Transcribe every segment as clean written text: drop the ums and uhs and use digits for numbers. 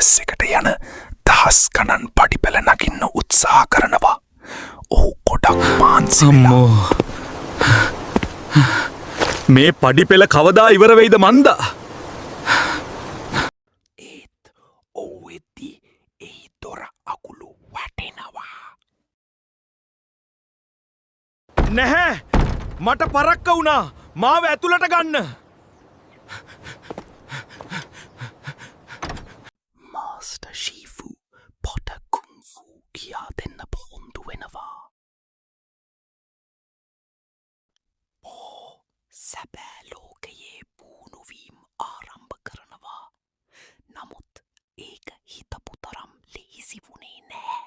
කොලස් එකට යන දහස් ගණන් පඩිපෙළ නගින්න උත්සාහ කරනවා. ඔහු ගොඩක් මාන්සි වෙලා. මේ පඩිපෙළ කවදා ඉවර වෙයිද මන්දා? ඒත් ඔහු එද්දි එහි දොර අකුළු වැටෙනවා. නැහැ! මට පරක්ක වුණා! මාව ඇතුළට ගන්න! මාස්ටර් ෂීෆු පොට කුන්ෆු කියා දෙන්න පොහොන්දු වෙනවා. සැබෑ ලෝකයේ පුහුණුවීම් ආරම්භ කරනවා. නමුත් ඒක හිතපු තරම් ලේසි වුණේ නෑ.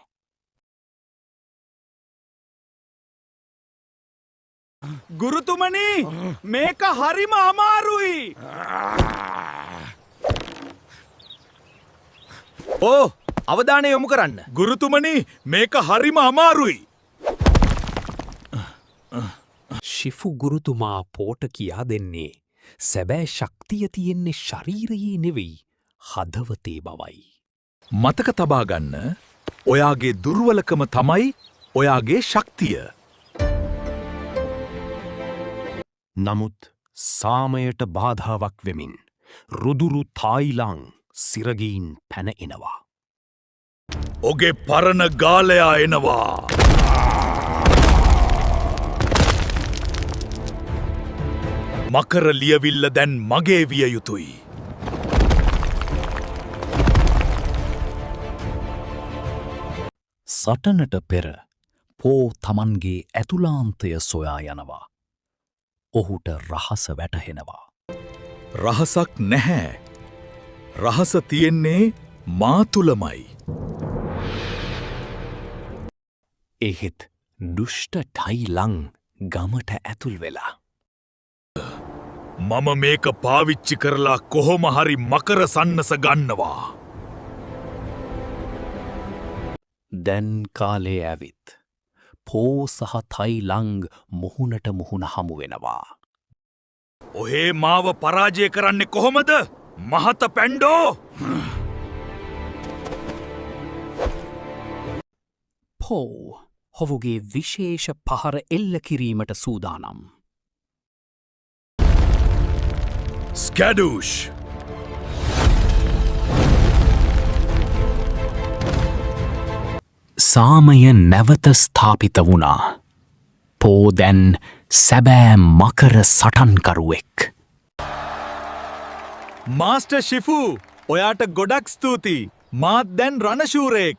ගුරුතුමනි! මේක හරිම අමාරුයි! ඕ! අවධානය යොමු කරන්න. ගුරුතුමනි! මේක හරිම අමාරුයි! ශිෆු ගුරුතුමා පෝට කියා දෙන්නේ සැබෑ ශක්තිය තියෙන්නේ ශරීරයේ නෙවෙයි හදවතේ බවයි. මතක තබාගන්න ඔයාගේ දුර්වලකම තමයි ඔයාගේ ශක්තිය. නමුත් සාමයට බාධාවක් වෙමින් රුදුරු තායිලං සිරගීන් පැන එනවා. ඔගේ පරණ ගාලයා එනවා. මකර ලියවිල්ල දැන් මගේ විය යුතුයි. සටනට පෙර පෝ තමන්ගේ ඇතුලාන්තය සොයා යනවා. ඔහුට රහස වැටහෙනවා. රහසක් නැහැ. රහස තියෙන්නේ මා තුළමයි. එහෙත් දුෂ්ට ටයිලං ගමට ඇතුල් වෙලා. මම මේක පාවිච්චි කරලා කොහොම හරි මකර සන්නස ගන්නවා. දැන් කාලේ ඇවිත්. පෝ සහ තයිලං මුහුණට මුහුණ හමු වෙනවා. ඔහේ මාව පරාජය කරන්නේ කොහොමද? මහත පැන්ඩෝ! පෝ හොවුගේ විශේෂ පහර එල්ල කිරීමට සූදානම්. ස්කැඩූෂ්! සාමය නැවත ස්ථාපිත වුණා. පෝ දැන් සැබෑ මකර සටන්කරුවෙක්. මාස්ටර් ශිෆු! ඔයාට ගොඩක් ස්තුතියි. මාත් දැන් රණශූරයෙක්.